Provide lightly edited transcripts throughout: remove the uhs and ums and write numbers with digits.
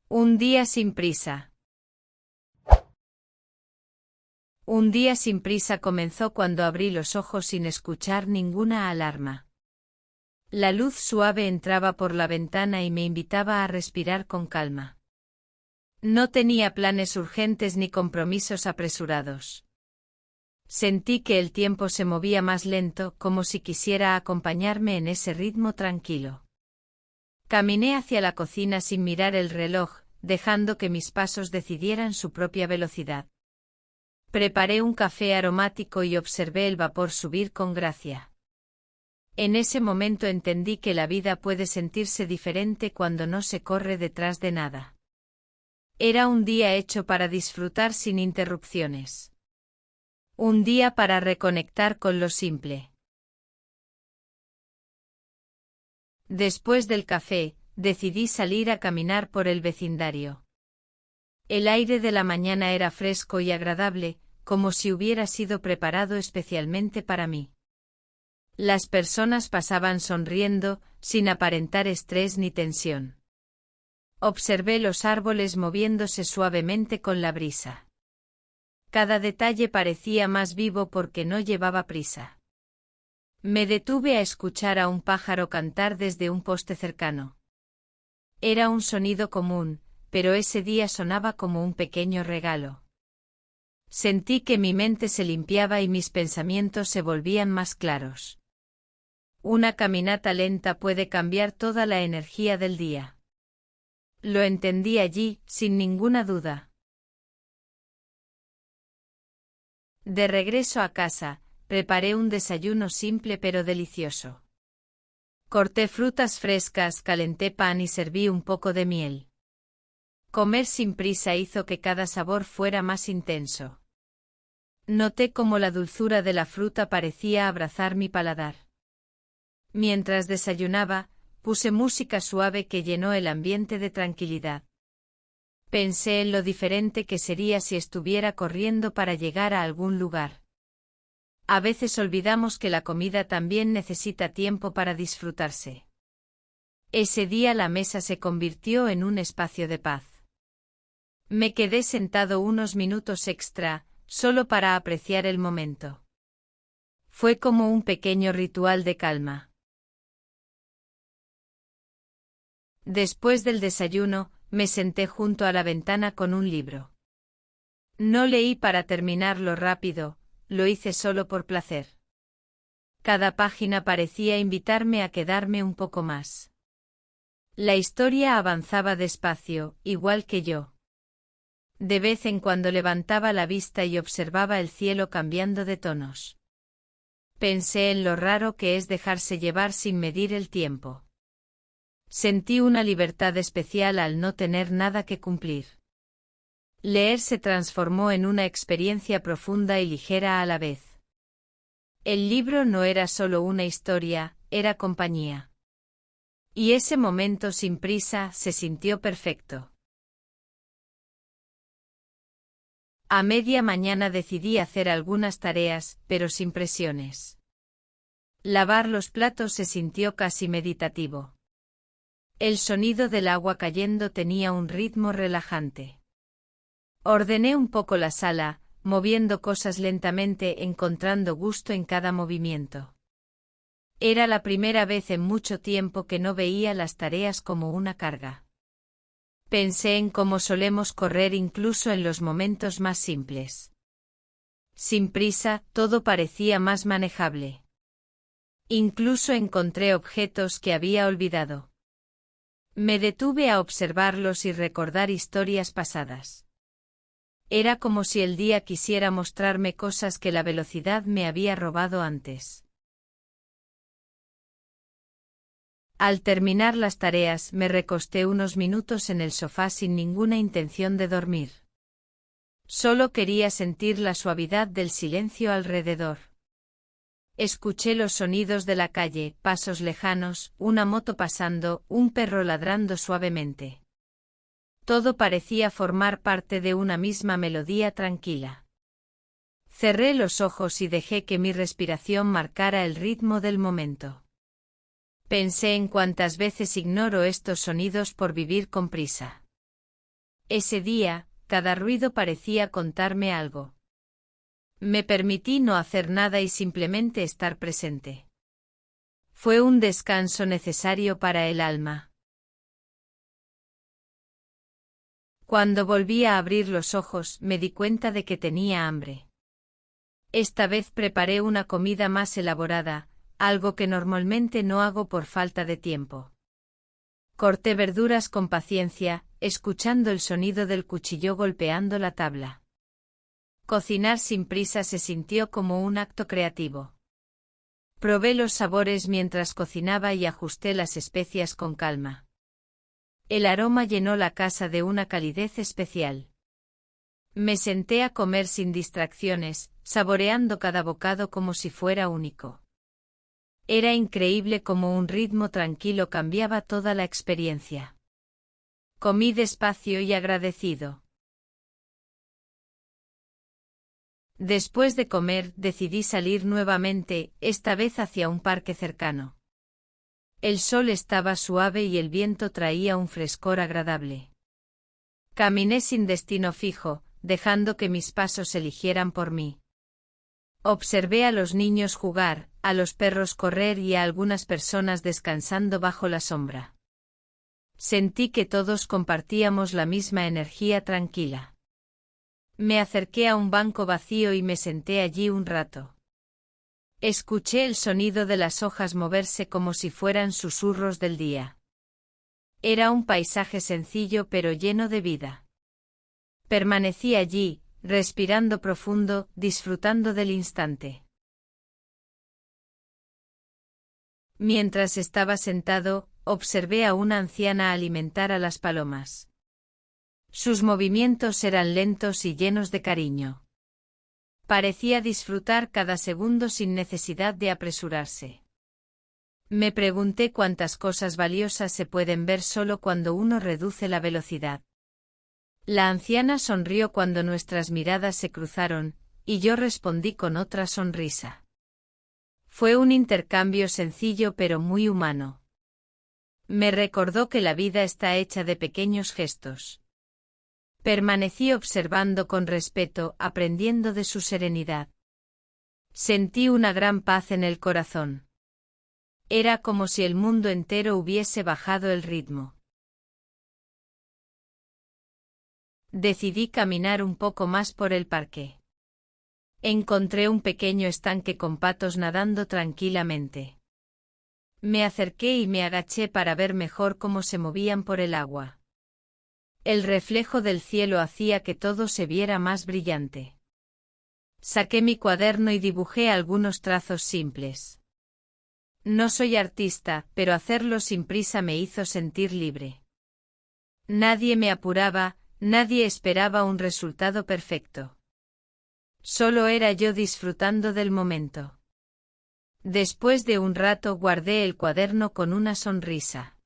Un día sin prisa. Un día sin prisa comenzó cuando abrí los ojos sin escuchar ninguna alarma. La luz suave entraba por la ventana y me invitaba a respirar con calma. No tenía planes urgentes ni compromisos apresurados. Sentí que el tiempo se movía más lento, como si quisiera acompañarme en ese ritmo tranquilo. Caminé hacia la cocina sin mirar el reloj, dejando que mis pasos decidieran su propia velocidad. Preparé un café aromático y observé el vapor subir con gracia. En ese momento entendí que la vida puede sentirse diferente cuando no se corre detrás de nada. Era un día hecho para disfrutar sin interrupciones. Un día para reconectar con lo simple. Después del café, decidí salir a caminar por el vecindario. El aire de la mañana era fresco y agradable, como si hubiera sido preparado especialmente para mí. Las personas pasaban sonriendo, sin aparentar estrés ni tensión. Observé los árboles moviéndose suavemente con la brisa. Cada detalle parecía más vivo porque no llevaba prisa. Me detuve a escuchar a un pájaro cantar desde un poste cercano. Era un sonido común, pero ese día sonaba como un pequeño regalo. Sentí que mi mente se limpiaba y mis pensamientos se volvían más claros. Una caminata lenta puede cambiar toda la energía del día. Lo entendí allí, sin ninguna duda. De regreso a casa, preparé un desayuno simple pero delicioso. Corté frutas frescas, calenté pan y serví un poco de miel. Comer sin prisa hizo que cada sabor fuera más intenso. Noté cómo la dulzura de la fruta parecía abrazar mi paladar. Mientras desayunaba, puse música suave que llenó el ambiente de tranquilidad. Pensé en lo diferente que sería si estuviera corriendo para llegar a algún lugar. A veces olvidamos que la comida también necesita tiempo para disfrutarse. Ese día la mesa se convirtió en un espacio de paz. Me quedé sentado unos minutos extra, solo para apreciar el momento. Fue como un pequeño ritual de calma. Después del desayuno, me senté junto a la ventana con un libro. No leí para terminarlo rápido, lo hice solo por placer. Cada página parecía invitarme a quedarme un poco más. La historia avanzaba despacio, igual que yo. De vez en cuando levantaba la vista y observaba el cielo cambiando de tonos. Pensé en lo raro que es dejarse llevar sin medir el tiempo. Sentí una libertad especial al no tener nada que cumplir. Leer se transformó en una experiencia profunda y ligera a la vez. El libro no era solo una historia, era compañía. Y ese momento sin prisa se sintió perfecto. A media mañana decidí hacer algunas tareas, pero sin presiones. Lavar los platos se sintió casi meditativo. El sonido del agua cayendo tenía un ritmo relajante. Ordené un poco la sala, moviendo cosas lentamente, encontrando gusto en cada movimiento. Era la primera vez en mucho tiempo que no veía las tareas como una carga. Pensé en cómo solemos correr incluso en los momentos más simples. Sin prisa, todo parecía más manejable. Incluso encontré objetos que había olvidado. Me detuve a observarlos y recordar historias pasadas. Era como si el día quisiera mostrarme cosas que la velocidad me había robado antes. Al terminar las tareas me recosté unos minutos en el sofá sin ninguna intención de dormir. Solo quería sentir la suavidad del silencio alrededor. Escuché los sonidos de la calle, pasos lejanos, una moto pasando, un perro ladrando suavemente. Todo parecía formar parte de una misma melodía tranquila. Cerré los ojos y dejé que mi respiración marcara el ritmo del momento. Pensé en cuántas veces ignoro estos sonidos por vivir con prisa. Ese día, cada ruido parecía contarme algo. Me permití no hacer nada y simplemente estar presente. Fue un descanso necesario para el alma. Cuando volví a abrir los ojos, me di cuenta de que tenía hambre. Esta vez preparé una comida más elaborada, algo que normalmente no hago por falta de tiempo. Corté verduras con paciencia, escuchando el sonido del cuchillo golpeando la tabla. Cocinar sin prisa se sintió como un acto creativo. Probé los sabores mientras cocinaba y ajusté las especias con calma. El aroma llenó la casa de una calidez especial. Me senté a comer sin distracciones, saboreando cada bocado como si fuera único. Era increíble cómo un ritmo tranquilo cambiaba toda la experiencia. Comí despacio y agradecido. Después de comer, decidí salir nuevamente, esta vez hacia un parque cercano. El sol estaba suave y el viento traía un frescor agradable. Caminé sin destino fijo, dejando que mis pasos eligieran por mí. Observé a los niños jugar, a los perros correr y a algunas personas descansando bajo la sombra. Sentí que todos compartíamos la misma energía tranquila. Me acerqué a un banco vacío y me senté allí un rato. Escuché el sonido de las hojas moverse como si fueran susurros del día. Era un paisaje sencillo pero lleno de vida. Permanecí allí, respirando profundo, disfrutando del instante. Mientras estaba sentado, observé a una anciana alimentar a las palomas. Sus movimientos eran lentos y llenos de cariño. Parecía disfrutar cada segundo sin necesidad de apresurarse. Me pregunté cuántas cosas valiosas se pueden ver solo cuando uno reduce la velocidad. La anciana sonrió cuando nuestras miradas se cruzaron, y yo respondí con otra sonrisa. Fue un intercambio sencillo pero muy humano. Me recordó que la vida está hecha de pequeños gestos. Permanecí observando con respeto, aprendiendo de su serenidad. Sentí una gran paz en el corazón. Era como si el mundo entero hubiese bajado el ritmo. Decidí caminar un poco más por el parque. Encontré un pequeño estanque con patos nadando tranquilamente. Me acerqué y me agaché para ver mejor cómo se movían por el agua. El reflejo del cielo hacía que todo se viera más brillante. Saqué mi cuaderno y dibujé algunos trazos simples. No soy artista, pero hacerlo sin prisa me hizo sentir libre. Nadie me apuraba, nadie esperaba un resultado perfecto. Solo era yo disfrutando del momento. Después de un rato guardé el cuaderno con una sonrisa.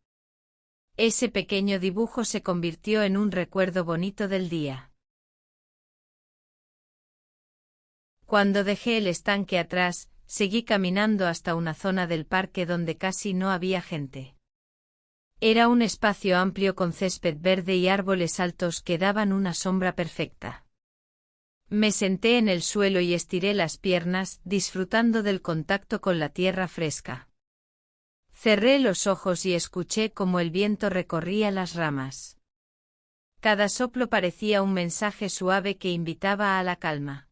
Ese pequeño dibujo se convirtió en un recuerdo bonito del día. Cuando dejé el estanque atrás, seguí caminando hasta una zona del parque donde casi no había gente. Era un espacio amplio con césped verde y árboles altos que daban una sombra perfecta. Me senté en el suelo y estiré las piernas, disfrutando del contacto con la tierra fresca. Cerré los ojos y escuché cómo el viento recorría las ramas. Cada soplo parecía un mensaje suave que invitaba a la calma.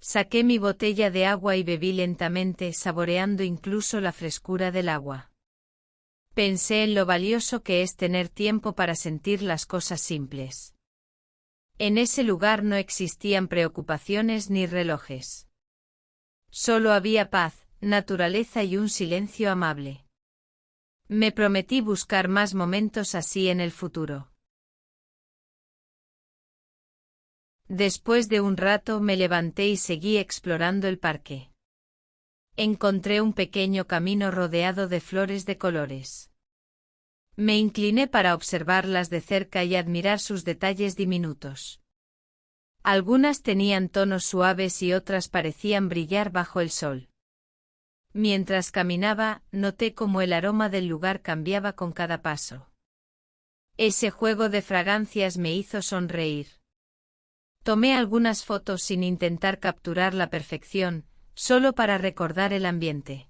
Saqué mi botella de agua y bebí lentamente, saboreando incluso la frescura del agua. Pensé en lo valioso que es tener tiempo para sentir las cosas simples. En ese lugar no existían preocupaciones ni relojes. Solo había paz, naturaleza y un silencio amable. Me prometí buscar más momentos así en el futuro. Después de un rato me levanté y seguí explorando el parque. Encontré un pequeño camino rodeado de flores de colores. Me incliné para observarlas de cerca y admirar sus detalles diminutos. Algunas tenían tonos suaves y otras parecían brillar bajo el sol. Mientras caminaba, noté cómo el aroma del lugar cambiaba con cada paso. Ese juego de fragancias me hizo sonreír. Tomé algunas fotos sin intentar capturar la perfección, solo para recordar el ambiente.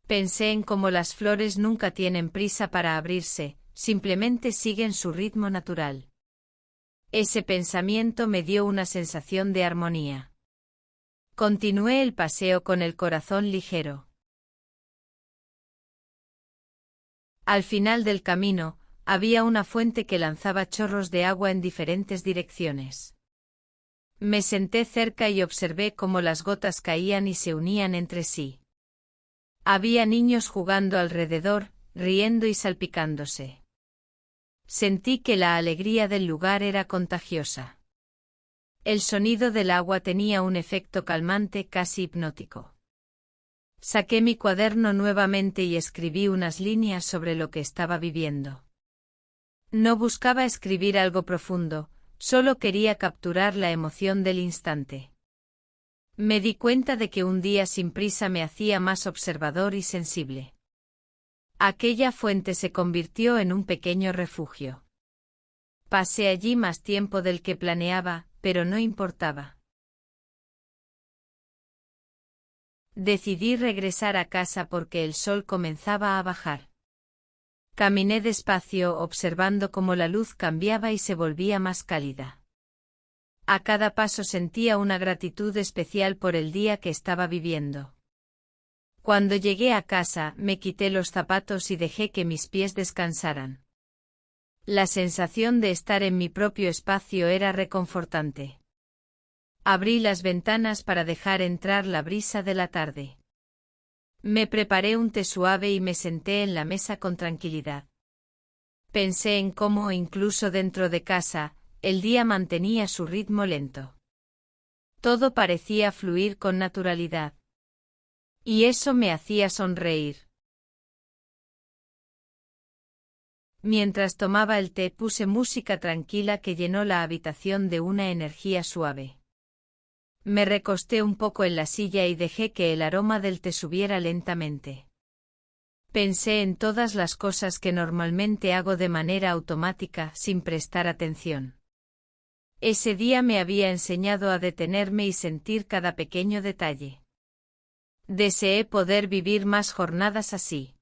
Pensé en cómo las flores nunca tienen prisa para abrirse, simplemente siguen su ritmo natural. Ese pensamiento me dio una sensación de armonía. Continué el paseo con el corazón ligero. Al final del camino, había una fuente que lanzaba chorros de agua en diferentes direcciones. Me senté cerca y observé cómo las gotas caían y se unían entre sí. Había niños jugando alrededor, riendo y salpicándose. Sentí que la alegría del lugar era contagiosa. El sonido del agua tenía un efecto calmante casi hipnótico. Saqué mi cuaderno nuevamente y escribí unas líneas sobre lo que estaba viviendo. No buscaba escribir algo profundo, solo quería capturar la emoción del instante. Me di cuenta de que un día sin prisa me hacía más observador y sensible. Aquella fuente se convirtió en un pequeño refugio. Pasé allí más tiempo del que planeaba, pero no importaba. Decidí regresar a casa porque el sol comenzaba a bajar. Caminé despacio observando cómo la luz cambiaba y se volvía más cálida. A cada paso sentía una gratitud especial por el día que estaba viviendo. Cuando llegué a casa, me quité los zapatos y dejé que mis pies descansaran. La sensación de estar en mi propio espacio era reconfortante. Abrí las ventanas para dejar entrar la brisa de la tarde. Me preparé un té suave y me senté en la mesa con tranquilidad. Pensé en cómo, incluso dentro de casa, el día mantenía su ritmo lento. Todo parecía fluir con naturalidad. Y eso me hacía sonreír. Mientras tomaba el té puse música tranquila que llenó la habitación de una energía suave. Me recosté un poco en la silla y dejé que el aroma del té subiera lentamente. Pensé en todas las cosas que normalmente hago de manera automática sin prestar atención. Ese día me había enseñado a detenerme y sentir cada pequeño detalle. Deseé poder vivir más jornadas así.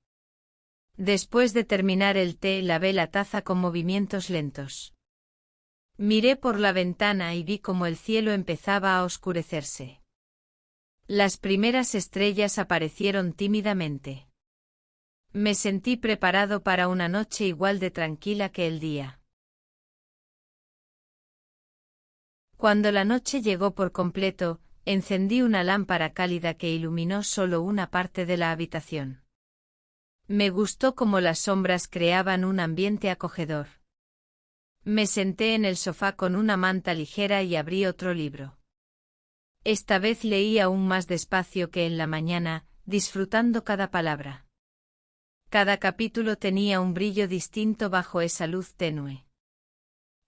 Después de terminar el té, lavé la taza con movimientos lentos. Miré por la ventana y vi cómo el cielo empezaba a oscurecerse. Las primeras estrellas aparecieron tímidamente. Me sentí preparado para una noche igual de tranquila que el día. Cuando la noche llegó por completo, encendí una lámpara cálida que iluminó solo una parte de la habitación. Me gustó cómo las sombras creaban un ambiente acogedor. Me senté en el sofá con una manta ligera y abrí otro libro. Esta vez leí aún más despacio que en la mañana, disfrutando cada palabra. Cada capítulo tenía un brillo distinto bajo esa luz tenue.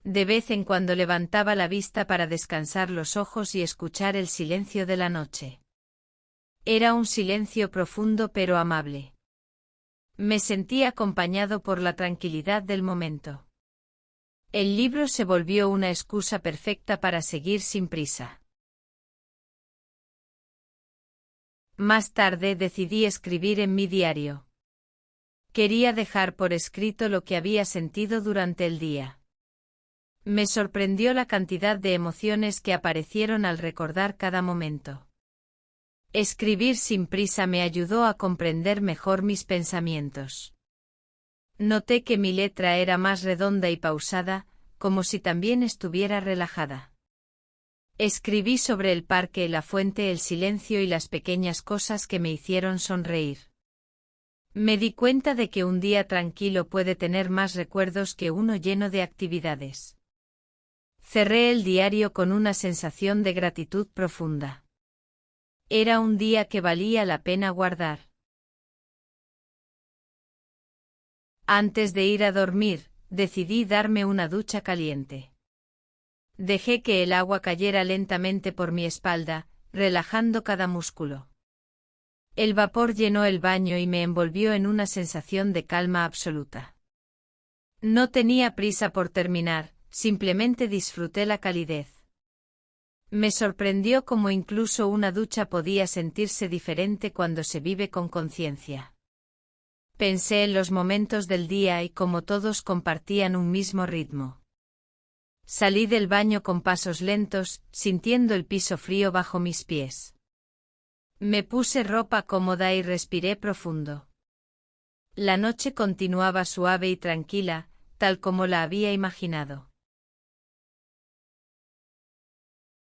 De vez en cuando levantaba la vista para descansar los ojos y escuchar el silencio de la noche. Era un silencio profundo pero amable. Me sentí acompañado por la tranquilidad del momento. El libro se volvió una excusa perfecta para seguir sin prisa. Más tarde decidí escribir en mi diario. Quería dejar por escrito lo que había sentido durante el día. Me sorprendió la cantidad de emociones que aparecieron al recordar cada momento. Escribir sin prisa me ayudó a comprender mejor mis pensamientos. Noté que mi letra era más redonda y pausada, como si también estuviera relajada. Escribí sobre el parque, la fuente, el silencio y las pequeñas cosas que me hicieron sonreír. Me di cuenta de que un día tranquilo puede tener más recuerdos que uno lleno de actividades. Cerré el diario con una sensación de gratitud profunda. Era un día que valía la pena guardar. Antes de ir a dormir, decidí darme una ducha caliente. Dejé que el agua cayera lentamente por mi espalda, relajando cada músculo. El vapor llenó el baño y me envolvió en una sensación de calma absoluta. No tenía prisa por terminar, simplemente disfruté la calidez. Me sorprendió cómo incluso una ducha podía sentirse diferente cuando se vive con conciencia. Pensé en los momentos del día y cómo todos compartían un mismo ritmo. Salí del baño con pasos lentos, sintiendo el piso frío bajo mis pies. Me puse ropa cómoda y respiré profundo. La noche continuaba suave y tranquila, tal como la había imaginado.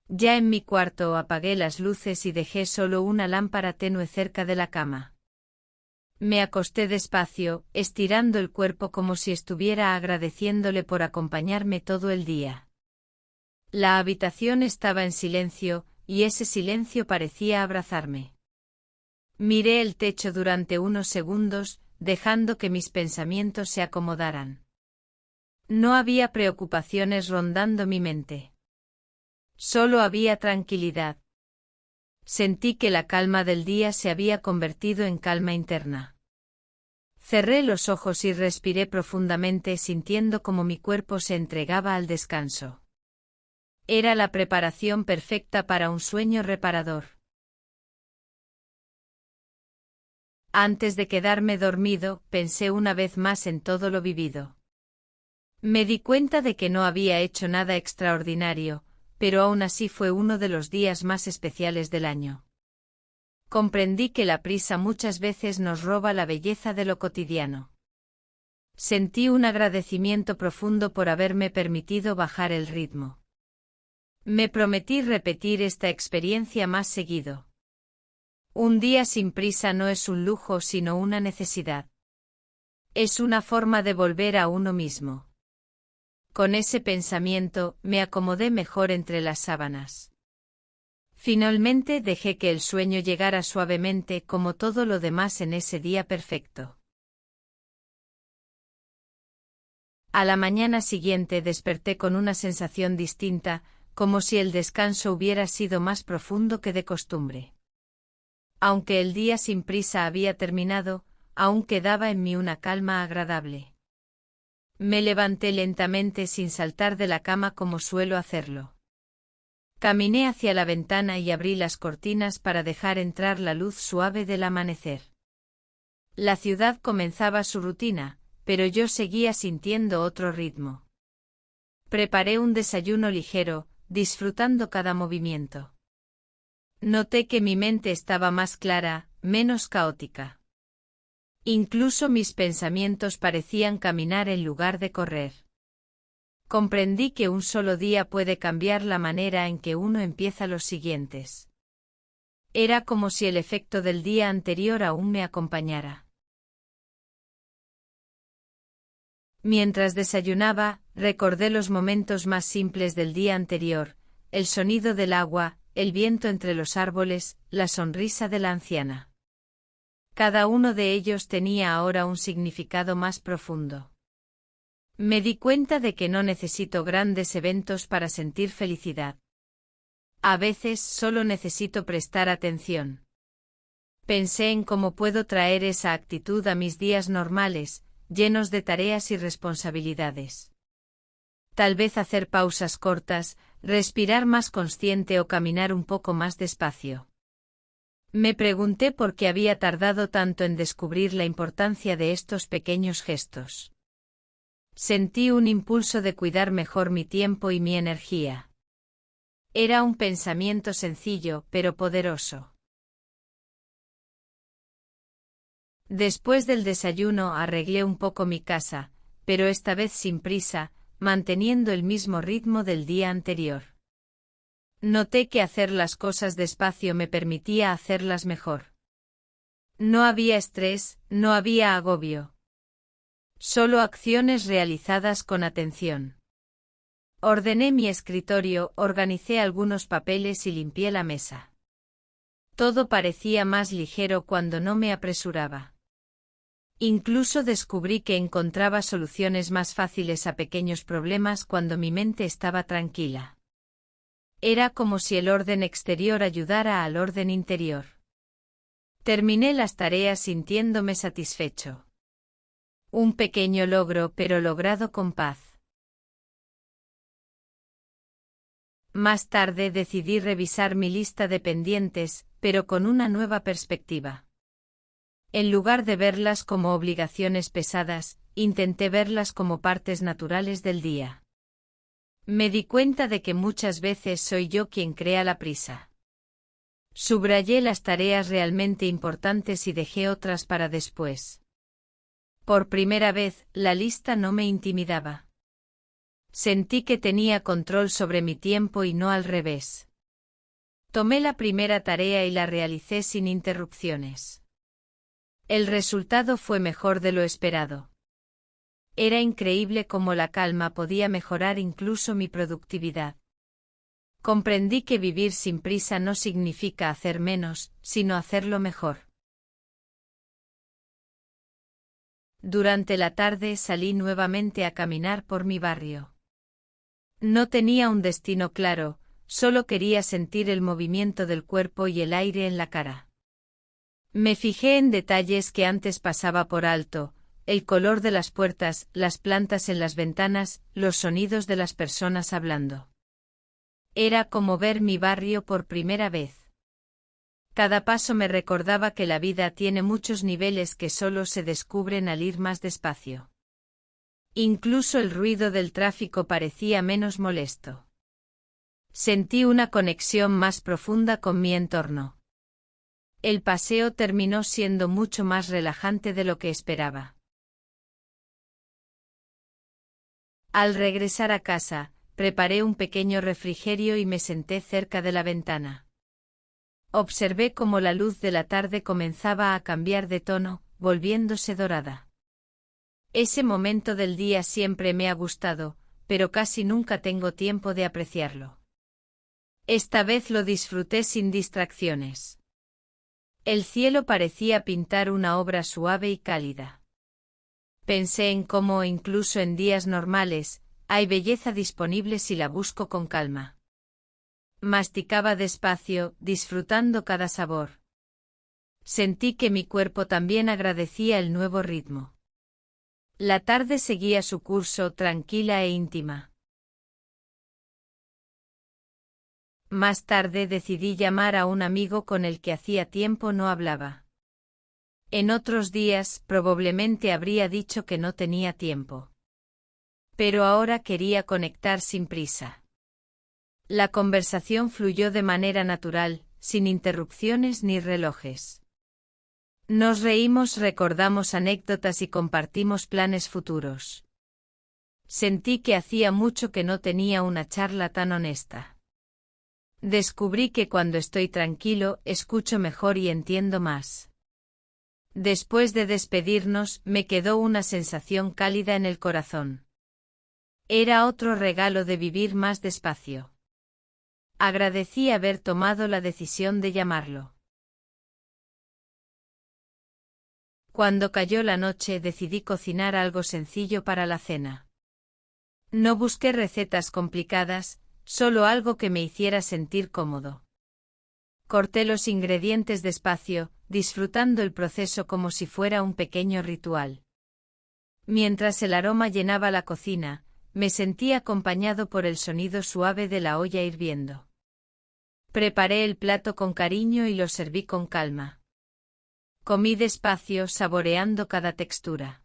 Ya en mi cuarto apagué las luces y dejé solo una lámpara tenue cerca de la cama. Me acosté despacio, estirando el cuerpo como si estuviera agradeciéndole por acompañarme todo el día. La habitación estaba en silencio, y ese silencio parecía abrazarme. Miré el techo durante unos segundos, dejando que mis pensamientos se acomodaran. No había preocupaciones rondando mi mente. Solo había tranquilidad. Sentí que la calma del día se había convertido en calma interna. Cerré los ojos y respiré profundamente sintiendo cómo mi cuerpo se entregaba al descanso. Era la preparación perfecta para un sueño reparador. Antes de quedarme dormido, pensé una vez más en todo lo vivido. Me di cuenta de que no había hecho nada extraordinario, pero aún así fue uno de los días más especiales del año. Comprendí que la prisa muchas veces nos roba la belleza de lo cotidiano. Sentí un agradecimiento profundo por haberme permitido bajar el ritmo. Me prometí repetir esta experiencia más seguido. Un día sin prisa no es un lujo sino una necesidad. Es una forma de volver a uno mismo. Con ese pensamiento, me acomodé mejor entre las sábanas. Finalmente dejé que el sueño llegara suavemente como todo lo demás en ese día perfecto. A la mañana siguiente desperté con una sensación distinta, como si el descanso hubiera sido más profundo que de costumbre. Aunque el día sin prisa había terminado, aún quedaba en mí una calma agradable. Me levanté lentamente sin saltar de la cama como suelo hacerlo. Caminé hacia la ventana y abrí las cortinas para dejar entrar la luz suave del amanecer. La ciudad comenzaba su rutina, pero yo seguía sintiendo otro ritmo. Preparé un desayuno ligero, disfrutando cada movimiento. Noté que mi mente estaba más clara, menos caótica. Incluso mis pensamientos parecían caminar en lugar de correr. Comprendí que un solo día puede cambiar la manera en que uno empieza los siguientes. Era como si el efecto del día anterior aún me acompañara. Mientras desayunaba, recordé los momentos más simples del día anterior, el sonido del agua, el viento entre los árboles, la sonrisa de la anciana. Cada uno de ellos tenía ahora un significado más profundo. Me di cuenta de que no necesito grandes eventos para sentir felicidad. A veces solo necesito prestar atención. Pensé en cómo puedo traer esa actitud a mis días normales, llenos de tareas y responsabilidades. Tal vez hacer pausas cortas, respirar más consciente o caminar un poco más despacio. Me pregunté por qué había tardado tanto en descubrir la importancia de estos pequeños gestos. Sentí un impulso de cuidar mejor mi tiempo y mi energía. Era un pensamiento sencillo, pero poderoso. Después del desayuno arreglé un poco mi casa, pero esta vez sin prisa, manteniendo el mismo ritmo del día anterior. Noté que hacer las cosas despacio me permitía hacerlas mejor. No había estrés, no había agobio. Solo acciones realizadas con atención. Ordené mi escritorio, organicé algunos papeles y limpié la mesa. Todo parecía más ligero cuando no me apresuraba. Incluso descubrí que encontraba soluciones más fáciles a pequeños problemas cuando mi mente estaba tranquila. Era como si el orden exterior ayudara al orden interior. Terminé las tareas sintiéndome satisfecho. Un pequeño logro, pero logrado con paz. Más tarde decidí revisar mi lista de pendientes, pero con una nueva perspectiva. En lugar de verlas como obligaciones pesadas, intenté verlas como partes naturales del día. Me di cuenta de que muchas veces soy yo quien crea la prisa. Subrayé las tareas realmente importantes y dejé otras para después. Por primera vez, la lista no me intimidaba. Sentí que tenía control sobre mi tiempo y no al revés. Tomé la primera tarea y la realicé sin interrupciones. El resultado fue mejor de lo esperado. Era increíble cómo la calma podía mejorar incluso mi productividad. Comprendí que vivir sin prisa no significa hacer menos, sino hacerlo mejor. Durante la tarde salí nuevamente a caminar por mi barrio. No tenía un destino claro, solo quería sentir el movimiento del cuerpo y el aire en la cara. Me fijé en detalles que antes pasaba por alto, el color de las puertas, las plantas en las ventanas, los sonidos de las personas hablando. Era como ver mi barrio por primera vez. Cada paso me recordaba que la vida tiene muchos niveles que solo se descubren al ir más despacio. Incluso el ruido del tráfico parecía menos molesto. Sentí una conexión más profunda con mi entorno. El paseo terminó siendo mucho más relajante de lo que esperaba. Al regresar a casa, preparé un pequeño refrigerio y me senté cerca de la ventana. Observé cómo la luz de la tarde comenzaba a cambiar de tono, volviéndose dorada. Ese momento del día siempre me ha gustado, pero casi nunca tengo tiempo de apreciarlo. Esta vez lo disfruté sin distracciones. El cielo parecía pintar una obra suave y cálida. Pensé en cómo, incluso en días normales, hay belleza disponible si la busco con calma. Masticaba despacio, disfrutando cada sabor. Sentí que mi cuerpo también agradecía el nuevo ritmo. La tarde seguía su curso tranquila e íntima. Más tarde decidí llamar a un amigo con el que hacía tiempo no hablaba. En otros días probablemente habría dicho que no tenía tiempo. Pero ahora quería conectar sin prisa. La conversación fluyó de manera natural, sin interrupciones ni relojes. Nos reímos, recordamos anécdotas y compartimos planes futuros. Sentí que hacía mucho que no tenía una charla tan honesta. Descubrí que cuando estoy tranquilo, escucho mejor y entiendo más. Después de despedirnos, me quedó una sensación cálida en el corazón. Era otro regalo de vivir más despacio. Agradecí haber tomado la decisión de llamarlo. Cuando cayó la noche decidí cocinar algo sencillo para la cena. No busqué recetas complicadas, solo algo que me hiciera sentir cómodo. Corté los ingredientes despacio, disfrutando el proceso como si fuera un pequeño ritual. Mientras el aroma llenaba la cocina, me sentí acompañado por el sonido suave de la olla hirviendo. Preparé el plato con cariño y lo serví con calma. Comí despacio, saboreando cada textura.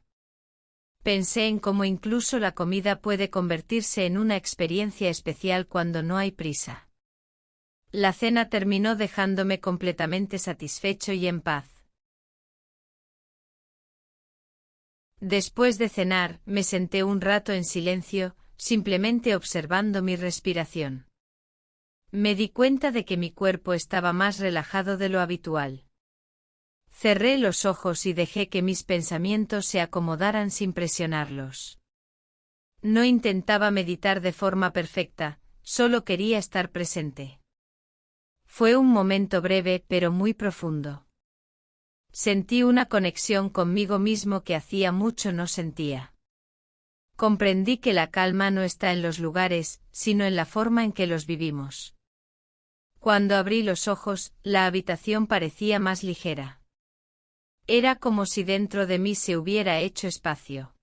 Pensé en cómo incluso la comida puede convertirse en una experiencia especial cuando no hay prisa. La cena terminó dejándome completamente satisfecho y en paz. Después de cenar, me senté un rato en silencio, simplemente observando mi respiración. Me di cuenta de que mi cuerpo estaba más relajado de lo habitual. Cerré los ojos y dejé que mis pensamientos se acomodaran sin presionarlos. No intentaba meditar de forma perfecta, solo quería estar presente. Fue un momento breve pero muy profundo. Sentí una conexión conmigo mismo que hacía mucho no sentía. Comprendí que la calma no está en los lugares, sino en la forma en que los vivimos. Cuando abrí los ojos, la habitación parecía más ligera. Era como si dentro de mí se hubiera hecho espacio.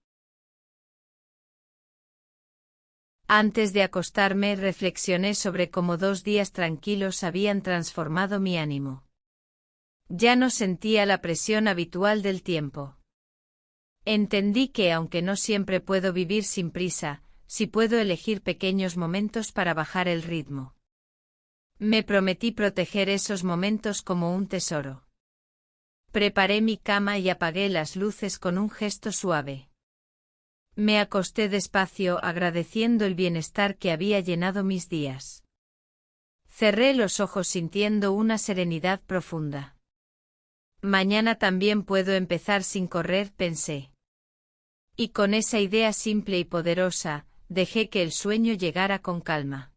Antes de acostarme reflexioné sobre cómo 2 días tranquilos habían transformado mi ánimo. Ya no sentía la presión habitual del tiempo. Entendí que aunque no siempre puedo vivir sin prisa, sí puedo elegir pequeños momentos para bajar el ritmo. Me prometí proteger esos momentos como un tesoro. Preparé mi cama y apagué las luces con un gesto suave. Me acosté despacio agradeciendo el bienestar que había llenado mis días. Cerré los ojos sintiendo una serenidad profunda. Mañana también puedo empezar sin correr, pensé. Y con esa idea simple y poderosa, dejé que el sueño llegara con calma.